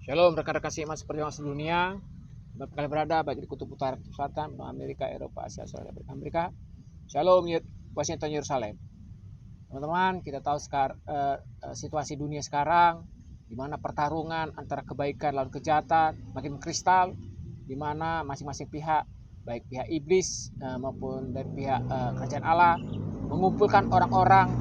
Shalom rekan-rekan seiman seperjuangan sedunia. Kalian berada baik di kutub utara, kutub selatan, Amerika, Eropa, Asia, Australia, Amerika. Shalom Washington, Yerusalem. Teman-teman, kita tahu situasi dunia sekarang, di mana pertarungan antara kebaikan lawan kejahatan makin kristal, di mana masing-masing pihak, baik pihak iblis maupun dari pihak kerajaan Allah, mengumpulkan orang-orang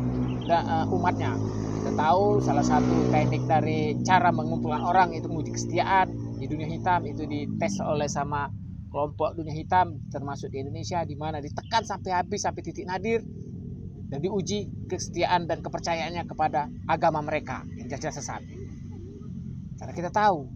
dan umatnya. Kita tahu salah satu teknik dari cara mengumpulkan orang itu menguji kesetiaan di dunia hitam, itu dites oleh sama kelompok dunia hitam termasuk di Indonesia, di mana ditekan sampai habis, sampai titik nadir, dan diuji kesetiaan dan kepercayaannya kepada agama mereka yang jelas sesat. Karena kita tahu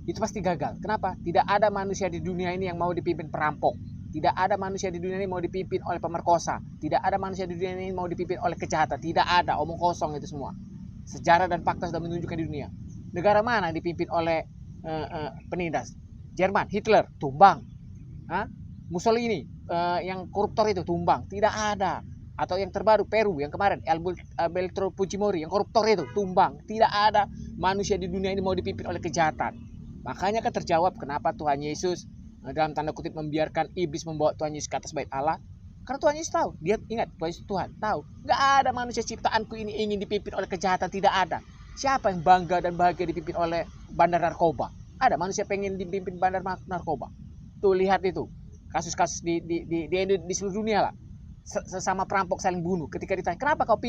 itu pasti gagal. Kenapa? Tidak ada manusia di dunia ini yang mau dipimpin perampok. Tidak ada manusia di dunia ini mau dipimpin oleh pemerkosa. Tidak ada manusia di dunia ini mau dipimpin oleh kejahatan. Tidak ada, omong kosong itu semua. Sejarah dan fakta sudah menunjukkan di dunia. Negara mana yang dipimpin oleh penindas? Jerman, Hitler, tumbang. Mussolini, yang koruptor itu tumbang. Tidak ada. Atau yang terbaru Peru yang kemarin, Alberto Fujimori yang koruptor itu tumbang. Tidak ada manusia di dunia ini mau dipimpin oleh kejahatan. Makanya kan terjawab kenapa Tuhan Yesus dalam tanda kutip membiarkan iblis membawa Tuhan Yesus ke atas bait Allah. Karena Tuhan Yesus tahu, dia ingat Tuhan Yesus Tuhan tahu, nggak ada manusia ciptaanku ini ingin dipimpin oleh kejahatan, tidak ada. Siapa yang bangga dan bahagia dipimpin oleh bandar narkoba? Ada manusia pengen dipimpin bandar narkoba? Tuh lihat itu kasus-kasus di seluruh dunia lah. Sesama perampok saling bunuh. Ketika ditanya kenapa kau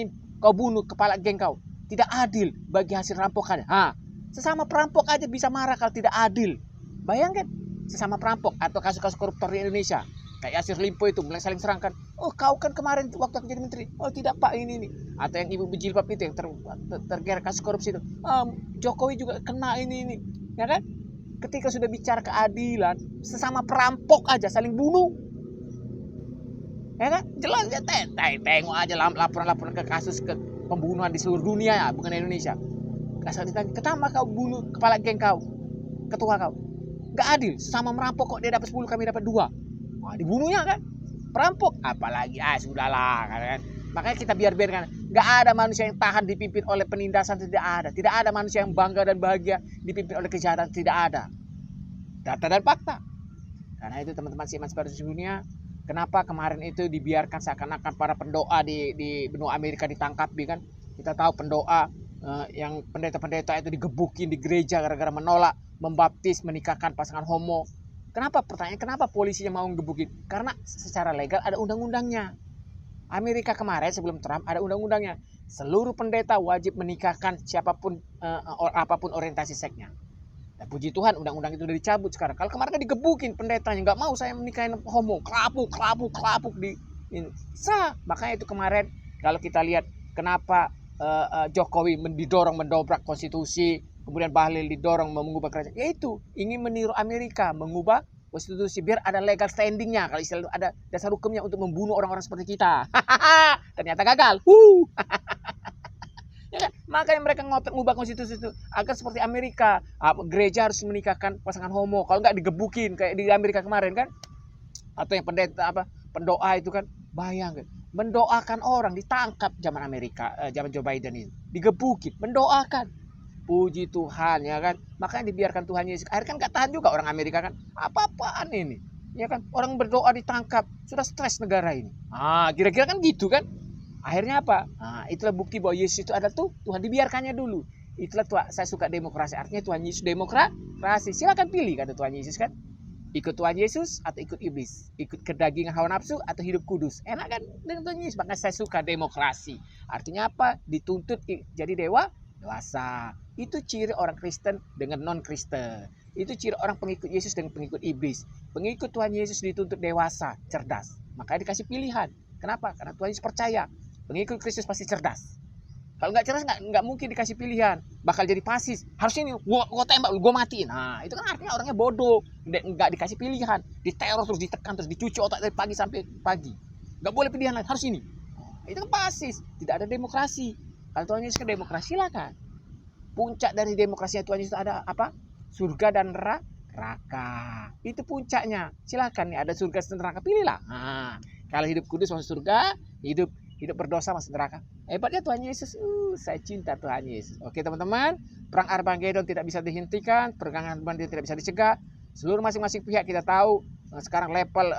bunuh kepala geng kau, tidak adil bagi hasil rampokannya. Sesama perampok aja bisa marah kalau tidak adil. Bayangkan sesama perampok atau kasus-kasus koruptor di Indonesia. Kayak Yasir Limpo itu mulai saling serangkan. Oh kau kan kemarin waktu aku jadi menteri. Oh tidak pak ini. Atau yang ibu berjilbab itu yang tergeret kasus korupsi itu. Jokowi juga kena ini. Ya kan? Ketika sudah bicara keadilan, sesama perampok aja saling bunuh. Ya kan? Jelas ya tengok aja laporan-laporan ke kasus ke pembunuhan di seluruh dunia ya, bukan Indonesia. Asal ditanya, kenapa kau bunuh kepala geng kau, ketua kau? Gak adil, sama merampok kok dia dapat 10, kami dapat 2. Wah, dibunuhnya kan? Perampok, apalagi sudahlah kan. Makanya kita biarkan. Gak ada manusia yang tahan dipimpin oleh penindasan, tidak ada. Tidak ada manusia yang bangga dan bahagia dipimpin oleh kejahatan, tidak ada. Data dan fakta. Karena itu teman-teman seiman seperti dunia, kenapa kemarin itu dibiarkan seakan-akan para pendoa di benua Amerika ditangkap, kan? Kita tahu pendoa yang pendeta-pendeta itu digebukin di gereja gara-gara menolak membaptis, menikahkan pasangan homo. Kenapa? Pertanyaan kenapa polisinya mau ngebukin? Karena secara legal ada undang-undangnya. Amerika kemarin sebelum Trump ada undang-undangnya. Seluruh pendeta wajib menikahkan siapapun apapun orientasi seksnya. Dan puji Tuhan undang-undang itu udah dicabut sekarang. Kalau kemarin kan digebukin pendetanya, nggak mau saya menikahin homo, kelapuk di ini. Makanya itu kemarin kalau kita lihat kenapa Jokowi didorong mendobrak konstitusi, kemudian Bahlil didorong mengubah kerajaan, yaitu ingin meniru Amerika, mengubah konstitusi biar ada legal standingnya, kalau istilah ada dasar hukumnya untuk membunuh orang-orang seperti kita. Ternyata gagal. Ya kan? Makanya mereka ngubah konstitusi itu agar seperti Amerika, gereja harus menikahkan pasangan homo, kalau nggak digebukin kayak di Amerika kemarin kan. Atau yang pendeta pendoa itu kan, bayangkan mendoakan orang ditangkap zaman Amerika, zaman Joe Biden itu digebukin, mendoakan. Puji Tuhan ya kan. Makanya dibiarkan Tuhan Yesus. Akhirnya kan nggak tahan juga orang Amerika kan. Apa-apaan ini? Ya kan, orang berdoa ditangkap, sudah stres negara ini. Kira-kira kan gitu kan. Akhirnya apa? Itulah bukti bahwa Yesus itu ada tuh. Tuhan dibiarkannya dulu. Itulah saya suka demokrasi. Artinya Tuhan Yesus demokrasi. Silakan pilih kata Tuhan Yesus kan. Ikut Tuhan Yesus atau ikut iblis, ikut kedagingan hawa nafsu atau hidup kudus. Enak kan dengan Tuhan Yesus. Makanya saya suka demokrasi. Artinya apa? Dituntut jadi dewasa. Itu ciri orang Kristen dengan non Kristen. Itu ciri orang pengikut Yesus dengan pengikut iblis. Pengikut Tuhan Yesus dituntut dewasa, cerdas. Makanya dikasih pilihan. Kenapa? Karena Tuhan Yesus percaya pengikut Kristus pasti cerdas. Kalau nggak cerdas nggak mungkin dikasih pilihan, bakal jadi pasis. Harusnya ini gua tembak, gua matiin. Itu kan artinya orangnya bodoh, nggak dikasih pilihan, diteror terus, ditekan terus, dicuci otak dari pagi sampai pagi. Nggak boleh pilihan lain, harus ini. Itu kan pasis, tidak ada demokrasi. Kalau Tuhan Yesus kan demokrasi lah kan. Puncak dari demokrasi Tuhan Yesus ada apa? Surga dan neraka. Itu puncaknya. Silakan nih ada surga dan neraka, pilihlah. Kalau hidup kudus masuk surga, hidup hidup berdosa masuk neraka. Hebatnya Tuhan Yesus. Saya cinta Tuhan Yesus. Oke teman-teman, perang Armageddon tidak bisa dihentikan, perang Armageddon tidak bisa dicegah. Seluruh masing-masing pihak kita tahu sekarang level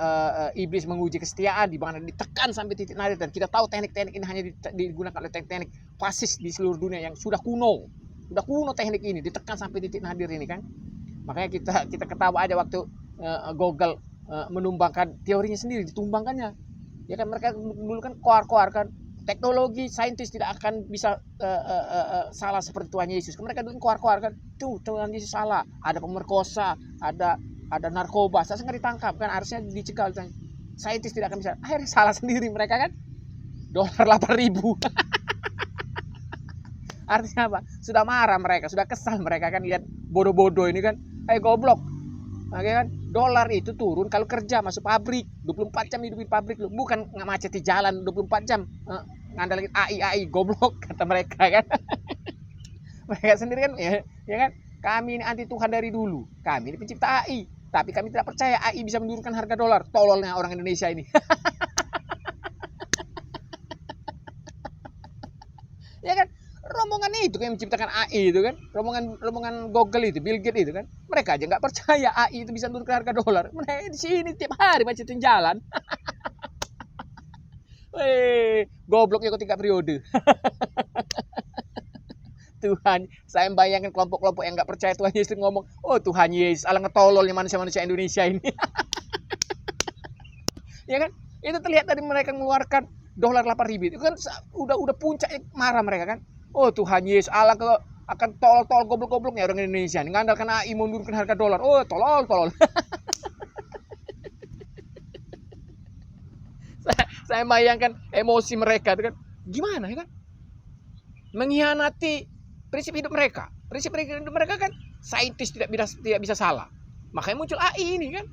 iblis menguji kesetiaan di mana ditekan sampai titik nadir, dan kita tahu teknik-teknik ini hanya digunakan oleh teknik fasis di seluruh dunia yang sudah kuno teknik ini ditekan sampai titik nadir ini kan. Makanya kita ketawa aja waktu Google menumbangkan teorinya sendiri, ditumbangkannya ya kan. Mereka dulu kan koar kan, teknologi saintis tidak akan bisa salah seperti Tuhan Yesus. Mereka dulu koar kan, tuh Tuhan Yesus salah, ada pemerkosa, ada narkoba, saya nggak ditangkap kan, harusnya dicegah. Saintis tidak akan bisa, akhirnya salah sendiri mereka kan. Dolar 8.000 artinya apa? Sudah marah mereka, sudah kesal mereka kan, lihat bodoh-bodoh ini kan, goblok. Oke kan, dolar itu turun kalau kerja masuk pabrik, 24 jam hidupin pabrik lu, bukan nggak macet di jalan 24 jam ngandalin AI goblok kata mereka kan. Mereka sendiri kan ya kan, kami ini anti Tuhan dari dulu, kami ini pencipta AI, tapi kami tidak percaya AI bisa menurunkan harga dolar. Tololnya orang Indonesia ini. Ya kan, rombongan itu yang menciptakan AI itu kan, rombongan Google itu, Bill Gates itu kan, mereka aja nggak percaya AI itu bisa menurunkan harga dolar. Mereka di sini tiap hari macetin jalan. Gobloknya kok 3 periode. Tuhan, saya membayangkan kelompok-kelompok yang nggak percaya Tuhan Yesus ngomong, oh Tuhan Yesus, ala ngetololnya manusia-manusia Indonesia ini. Ya kan, itu terlihat dari mereka mengeluarkan dolar 8.000 itu kan, udah puncak marah mereka kan. Oh Tuhan Yesus, ala akan tol goblok-gobloknya orang Indonesia ini ngandalkan AI menurunkan harga dolar. Oh tolol. Saya bayangkan emosi mereka itu kan, gimana ya kan, mengkhianati prinsip hidup mereka. Prinsip hidup mereka kan saintis tidak bisa salah. Makanya muncul AI ini kan.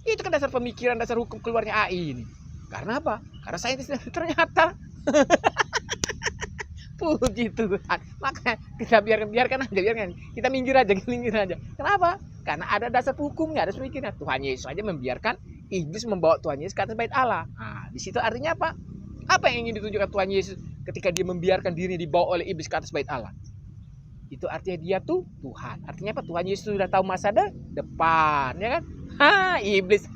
Itu kan dasar pemikiran, dasar hukum keluarnya AI ini. Karena apa? Karena saintis ternyata. Puji Tuhan. Makanya kita biarkan aja. Kita minggir aja. Kenapa? Karena ada dasar hukumnya, ada pemikiran. Tuhan Yesus aja membiarkan iblis membawa Tuhan Yesus ke atas bait Allah. Nah, di situ artinya apa? Apa yang ingin ditunjukkan Tuhan Yesus ketika dia membiarkan diri dibawa oleh iblis ke atas bait Allah? Itu artinya dia tuh Tuhan. Artinya apa? Tuhan Yesus sudah tahu masa depan, ya kan? Iblis.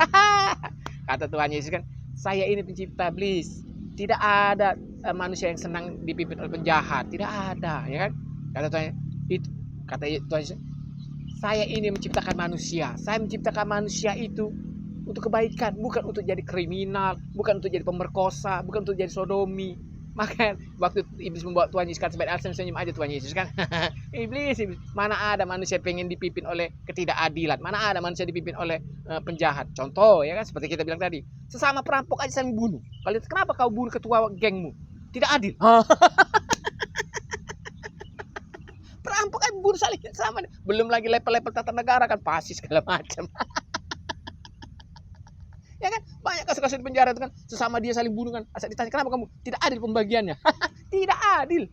Kata Tuhan Yesus kan, saya ini pencipta iblis. Tidak ada manusia yang senang dipimpin oleh penjahat. Tidak ada, ya kan? Kata Tuhan Yesus, saya ini menciptakan manusia. Saya menciptakan manusia itu untuk kebaikan, bukan untuk jadi kriminal, bukan untuk jadi pemerkosa, bukan untuk jadi sodomi. Maka waktu iblis membawa Tuhan Yesus kan, sebaik alasan senyum aja Tuhan Yesus kan. iblis, mana ada manusia pengen dipimpin oleh ketidakadilan, mana ada manusia dipimpin oleh penjahat. Contoh ya kan, seperti kita bilang tadi, sesama perampok aja saling bunuh. Kenapa kau bunuh ketua gengmu? Tidak adil. Perampok aja bunuh saling sama. Belum lagi level-level tata negara kan, pasti segala macam. Ya kan, banyak kasus-kasus di penjara itu kan, sesama dia saling bunuh kan. Asal ditanya, kenapa kamu? Tidak adil pembagiannya. Tidak adil.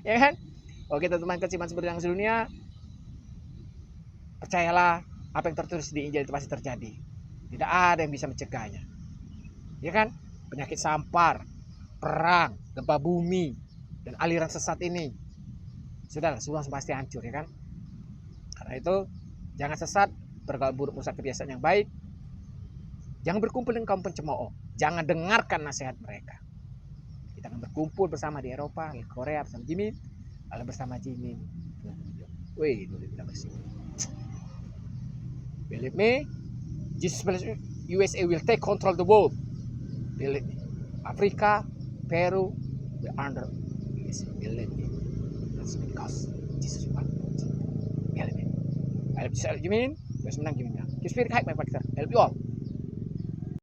Ya kan? Oke teman-teman, kesiman seperti yang sedunia, percayalah apa yang tertulis di Injil itu pasti terjadi. Tidak ada yang bisa mencegahnya. Ya kan? Penyakit sampar, perang, gempa bumi, dan aliran sesat ini, sudahlah, semua pasti hancur, ya kan? Karena itu jangan sesat, bergaul buruk merusak kebiasaan yang baik. Jangan berkumpul dengan kaum pencemooh. Jangan dengarkan nasihat mereka. Kita akan berkumpul bersama di Eropa, di Korea bersama Jimin, lalu bersama Jimin. Wih, itu bilang bersih. Believe me, Jesus USA will take control the world. Believe me. Afrika, Peru, we under USA. Believe me. That's because Jesus wants. Believe me. I love you, Jimin. Terus menang Jimin. Keep spirit high, my partner. I love you all.